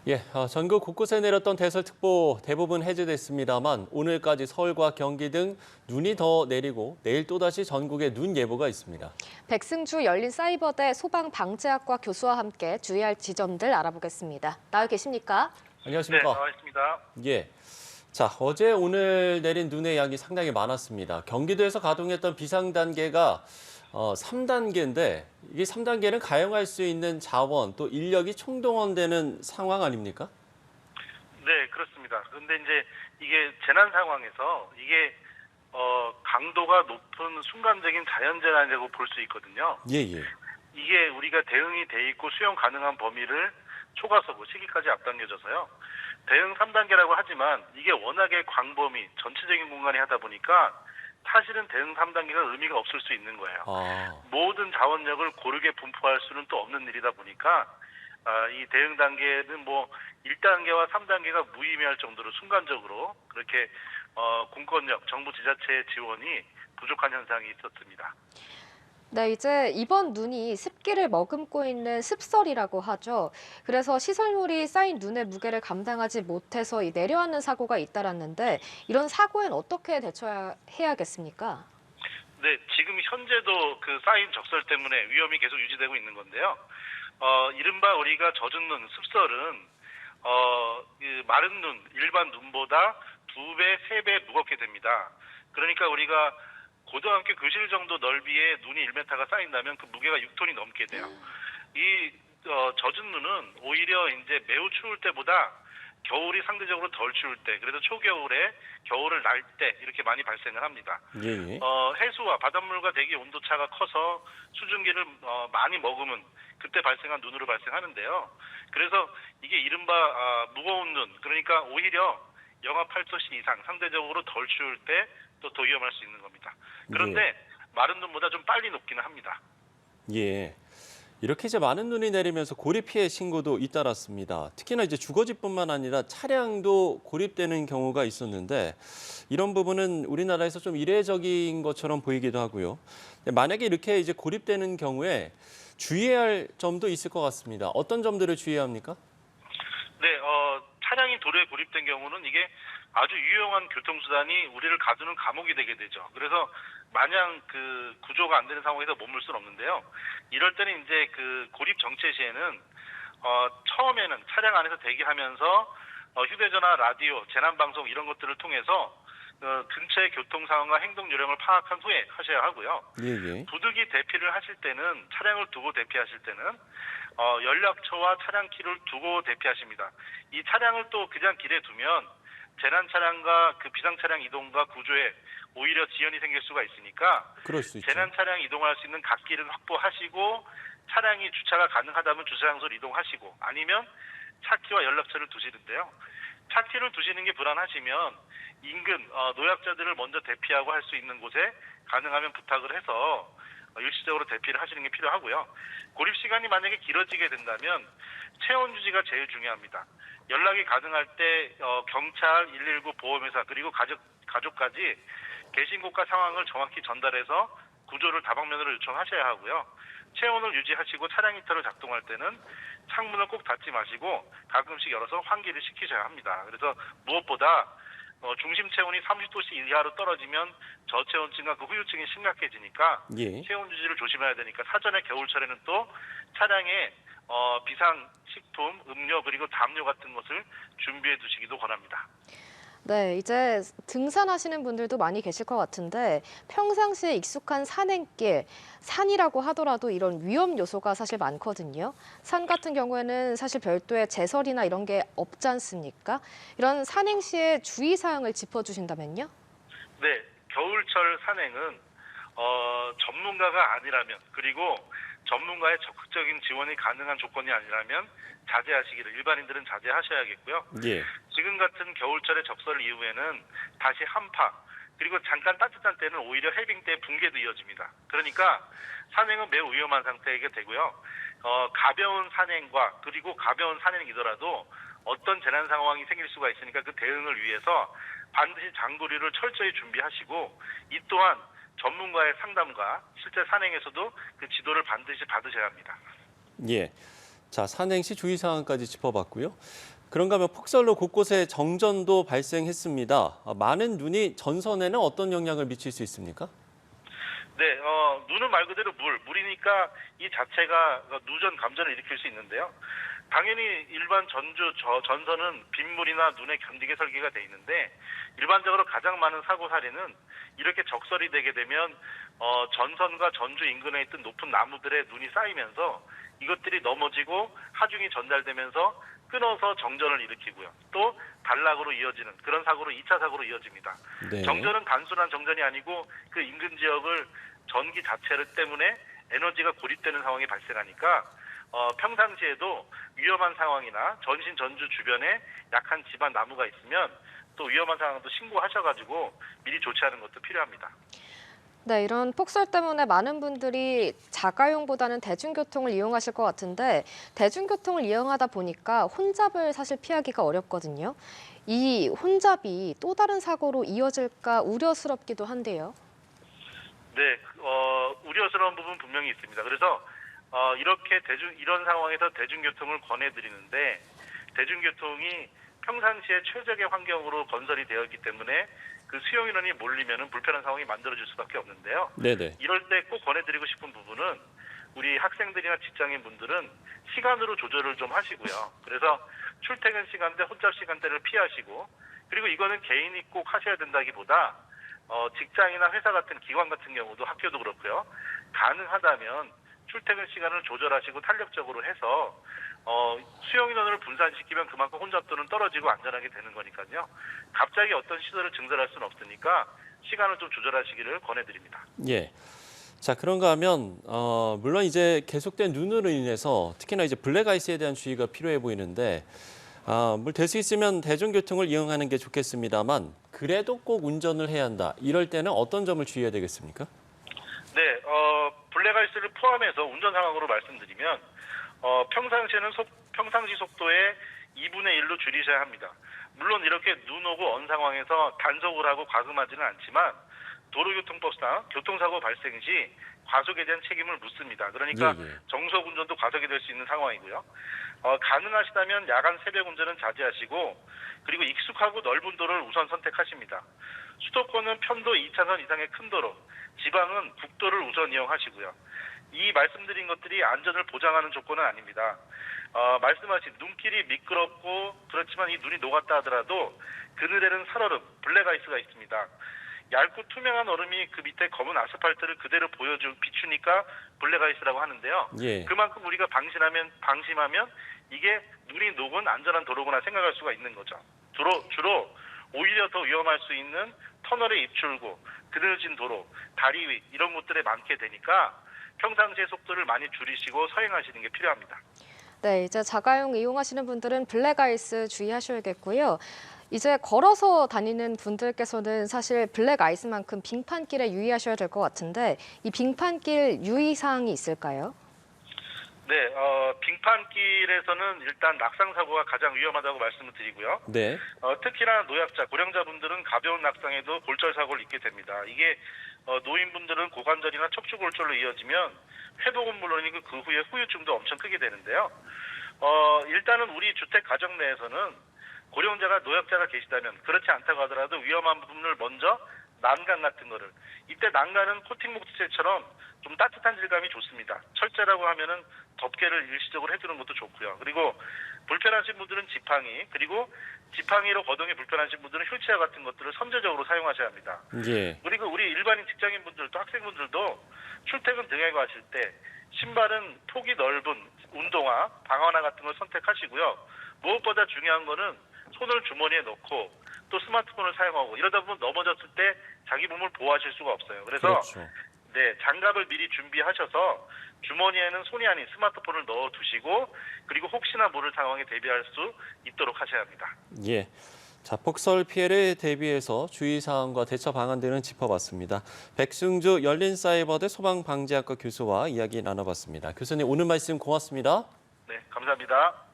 예, 전국 곳곳에 내렸던 대설특보 대부분 해제됐습니다만 오늘까지 서울과 경기 등 눈이 더 내리고 내일 또다시 전국에 눈 예보가 있습니다. 백승주 열린사이버대 소방방재학과 교수와 함께 주의할 지점들 알아보겠습니다. 나와 계십니까? 네, 안녕하십니까? 나와 있습니다. 예. 자, 어제 오늘 내린 눈의 양이 상당히 많았습니다. 경기도에서 가동했던 비상 단계가 3단계인데 이게 3단계는 가용할 수 있는 자원 또 인력이 총동원되는 상황 아닙니까? 네, 그렇습니다. 그런데 이제 이게 재난 상황에서 이게 강도가 높은 순간적인 자연재난이라고 볼 수 있거든요. 예, 예. 이게 우리가 대응이 돼 있고 수용 가능한 범위를 초과서고 시기까지 앞당겨져서요. 대응 3단계라고 하지만 이게 워낙에 광범위, 전체적인 공간이 하다 보니까 사실은 대응 3단계가 의미가 없을 수 있는 거예요. 모든 자원력을 고르게 분포할 수는 또 없는 일이다 보니까 이 대응 단계는 뭐 1단계와 3단계가 무의미할 정도로 순간적으로 그렇게 공권력, 정부 지자체의 지원이 부족한 현상이 있었습니다. 네, 이제 이번 눈이 습기를 머금고 있는 습설이라고 하죠. 그래서 시설물이 쌓인 눈의 무게를 감당하지 못해서 이 내려앉는 사고가 잇따랐는데 이런 사고엔 어떻게 대처해야겠습니까? 네, 지금 현재도 그 쌓인 적설 때문에 위험이 계속 유지되고 있는 건데요. 이른바 우리가 젖은 눈, 습설은 그 마른 눈, 일반 눈보다 2배, 3배 무겁게 됩니다. 그러니까 우리가 고등학교 교실 정도 넓이의 눈이 1m가 쌓인다면 그 무게가 6톤이 넘게 돼요. 이 젖은 눈은 오히려 이제 매우 추울 때보다 겨울이 상대적으로 덜 추울 때, 그래서 초겨울에 겨울을 날 때 이렇게 많이 발생을 합니다. 예, 예. 해수와 바닷물과 대기 온도 차가 커서 수증기를 많이 머금은 그때 발생한 눈으로 발생하는데요. 그래서 이게 이른바 무거운 눈, 그러니까 오히려 영하 8도씨 이상 상대적으로 덜 추울 때 또 더 위험할 수 있는 겁니다. 그런데 마른 눈보다 좀 빨리 녹기는 합니다. 예. 이렇게 이제 많은 눈이 내리면서 고립 피해 신고도 잇따랐습니다. 특히나 이제 주거지뿐만 아니라 차량도 고립되는 경우가 있었는데 이런 부분은 우리나라에서 좀 이례적인 것처럼 보이기도 하고요. 만약에 이렇게 이제 고립되는 경우에 주의해야 할 점도 있을 것 같습니다. 어떤 점들을 주의해야 합니까? 네, 차량이 도로에 고립된 경우는 이게 아주 유용한 교통수단이 우리를 가두는 감옥이 되게 되죠. 그래서 마냥 그 구조가 안 되는 상황에서 머물 수는 없는데요. 이럴 때는 이제 그 고립 정체 시에는 처음에는 차량 안에서 대기하면서 휴대전화, 라디오, 재난방송 이런 것들을 통해서 근처의 교통 상황과 행동 요령을 파악한 후에 하셔야 하고요. 예, 예. 부득이 대피를 하실 때는 차량을 두고 대피하실 때는 연락처와 차량 키를 두고 대피하십니다. 이 차량을 또 그냥 길에 두면 재난 차량과 그 비상 차량 이동과 구조에 오히려 지연이 생길 수가 있으니까 그럴 수 있죠. 재난 차량 이동할 수 있는 갓길은 확보하시고 차량이 주차가 가능하다면 주차 장소를 이동하시고 아니면 차키와 연락처를 두시는데요. 차키를 두시는 게 불안하시면 인근 노약자들을 먼저 대피하고 할 수 있는 곳에 가능하면 부탁을 해서 일시적으로 대피를 하시는 게 필요하고요. 고립 시간이 만약에 길어지게 된다면 체온 유지가 제일 중요합니다. 연락이 가능할 때 경찰, 119 보험회사 그리고 가족까지 계신 곳과 상황을 정확히 전달해서 구조를 다방면으로 요청하셔야 하고요. 체온을 유지하시고 차량 히터를 작동할 때는 창문을 꼭 닫지 마시고 가끔씩 열어서 환기를 시키셔야 합니다. 그래서 무엇보다 중심 체온이 30도씨 이하로 떨어지면 저체온증과 그 후유증이 심각해지니까 예. 체온 유지를 조심해야 되니까 사전에 겨울철에는 또 차량에 비상 식품, 음료 그리고 담요 같은 것을 준비해 두시기도 권합니다. 네, 이제 등산하시는 분들도 많이 계실 것 같은데 평상시에 익숙한 산행길, 산이라고 하더라도 이런 위험 요소가 사실 많거든요. 산 같은 경우에는 사실 별도의 제설이나 이런 게 없지 않습니까? 이런 산행 시에 주의사항을 짚어주신다면요? 네, 겨울철 산행은 전문가가 아니라면 그리고 전문가의 적극적인 지원이 가능한 조건이 아니라면 자제하시기를 일반인들은 자제하셔야겠고요. 예. 지금 같은 겨울철의 적설 이후에는 다시 한파 그리고 잠깐 따뜻한 때는 오히려 해빙 때 붕괴도 이어집니다. 그러니까 산행은 매우 위험한 상태이게 되고요. 가벼운 산행과 그리고 가벼운 산행이더라도 어떤 재난 상황이 생길 수가 있으니까 그 대응을 위해서 반드시 장구리를 철저히 준비하시고 이 또한 전문가의 상담과 실제 산행에서도 그 지도를 반드시 받으셔야 합니다. 예. 자, 산행 시 주의 사항까지 짚어봤고요. 그런가 하면 폭설로 곳곳에 정전도 발생했습니다. 많은 눈이 전선에는 어떤 영향을 미칠 수 있습니까? 네, 눈은 말 그대로 물이니까 이 자체가 누전 감전을 일으킬 수 있는데요. 당연히 일반 전선은 빗물이나 눈에 견디게 설계가 돼 있는데 일반적으로 가장 많은 사고 사례는 이렇게 적설이 되게 되면 전선과 전주 인근에 있던 높은 나무들에 눈이 쌓이면서 이것들이 넘어지고 하중이 전달되면서 끊어서 정전을 일으키고요. 또 단락으로 이어지는 그런 사고로 2차 사고로 이어집니다. 네. 정전은 단순한 정전이 아니고 그 인근 지역을 전기 자체 때문에 에너지가 고립되는 상황이 발생하니까 평상시에도 위험한 상황이나 전신 전주 주변에 약한 집안 나무가 있으면 또 위험한 상황도 신고하셔가지고 미리 조치하는 것도 필요합니다. 네, 이런 폭설 때문에 많은 분들이 자가용보다는 대중교통을 이용하실 것 같은데 대중교통을 이용하다 보니까 혼잡을 사실 피하기가 어렵거든요. 이 혼잡이 또 다른 사고로 이어질까 우려스럽기도 한데요. 네, 우려스러운 부분 분명히 있습니다. 그래서 이렇게 이런 상황에서 대중교통을 권해드리는데 대중교통이 평상시에 최적의 환경으로 건설이 되어 있기 때문에 그 수용 인원이 몰리면은 불편한 상황이 만들어질 수밖에 없는데요. 네네. 이럴 때 꼭 권해드리고 싶은 부분은 우리 학생들이나 직장인 분들은 시간으로 조절을 좀 하시고요. 그래서 출퇴근 시간대, 혼잡 시간대를 피하시고 그리고 이거는 개인이 꼭 하셔야 된다기보다 직장이나 회사 같은 기관 같은 경우도 학교도 그렇고요. 가능하다면 출퇴근 시간을 조절하시고 탄력적으로 해서 수용 인원을 분산시키면 그만큼 혼잡도는 떨어지고 안전하게 되는 거니까요. 갑자기 어떤 시설을 증설할 수는 없으니까 시간을 좀 조절하시기를 권해드립니다. 예. 자, 그런가 하면 물론 이제 계속된 눈으로 인해서 특히나 이제 블랙아이스에 대한 주의가 필요해 보이는데 될 수 있으면 대중교통을 이용하는 게 좋겠습니다만 그래도 꼭 운전을 해야 한다. 이럴 때는 어떤 점을 주의해야 되겠습니까? 네, 블랙아이스를 포함해서 운전 상황으로 말씀드리면 평상시 속도의 2분의 1로 줄이셔야 합니다. 물론 이렇게 눈 오고 언 상황에서 단속을 하고 과금하지는 않지만 도로교통법상 교통사고 발생 시 과속에 대한 책임을 묻습니다. 그러니까 예. 정속 운전도 과속이 될 수 있는 상황이고요. 가능하시다면 야간 새벽 운전은 자제하시고 그리고 익숙하고 넓은 도로를 우선 선택하십니다. 수도권은 편도 2차선 이상의 큰 도로, 지방은 국도를 우선 이용하시고요. 이 말씀드린 것들이 안전을 보장하는 조건은 아닙니다. 말씀하신 눈길이 미끄럽고 그렇지만 이 눈이 녹았다 하더라도 그늘에는 살얼음, 블랙아이스가 있습니다. 얇고 투명한 얼음이 그 밑에 검은 아스팔트를 그대로 비추니까 블랙아이스라고 하는데요. 예. 그만큼 우리가 방심하면 이게 눈이 녹은 안전한 도로구나 생각할 수가 있는 거죠. 주로 오히려 더 위험할 수 있는 터널의 입출구, 그늘진 도로, 다리 위 이런 곳들에 많게 되니까 평상시에 속도를 많이 줄이시고 서행하시는 게 필요합니다. 네, 이제 자가용 이용하시는 분들은 블랙아이스 주의하셔야겠고요. 이제 걸어서 다니는 분들께서는 사실 블랙아이스만큼 빙판길에 유의하셔야 될 것 같은데 이 빙판길 유의사항이 있을까요? 네, 빙판길에서는 일단 낙상 사고가 가장 위험하다고 말씀을 드리고요. 네. 특히나 노약자, 고령자분들은 가벼운 낙상에도 골절 사고를 입게 됩니다. 이게 노인분들은 고관절이나 척추골절로 이어지면 회복은 물론이고 그 후에 후유증도 엄청 크게 되는데요. 일단은 우리 주택 가정 내에서는 고령자가 노약자가 계시다면 그렇지 않다고 하더라도 위험한 부분을 먼저 난간 같은 거를 이때 난간은 코팅 목재처럼 좀 따뜻한 질감이 좋습니다. 철제라고 하면은 덮개를 일시적으로 해두는 것도 좋고요. 그리고 불편하신 분들은 지팡이 그리고 지팡이로 거동이 불편하신 분들은 휠체어 같은 것들을 선제적으로 사용하셔야 합니다. 예. 그리고 우리 일반인 직장인분들도 학생분들도 출퇴근 등에 가실 때 신발은 폭이 넓은 운동화, 방화나 같은 걸 선택하시고요. 무엇보다 중요한 거는 손을 주머니에 넣고 또 스마트폰을 사용하고 이러다 보면 넘어졌을 때 자기 몸을 보호하실 수가 없어요. 그래서 그렇죠. 네, 장갑을 미리 준비하셔서 주머니에는 손이 아닌 스마트폰을 넣어두시고 그리고 혹시나 모를 상황에 대비할 수 있도록 하셔야 합니다. 예. 자, 폭설 피해를 대비해서 주의사항과 대처 방안 등을 짚어봤습니다. 백승주 열린사이버대 소방방지학과 교수와 이야기 나눠봤습니다. 교수님 오늘 말씀 고맙습니다. 네, 감사합니다.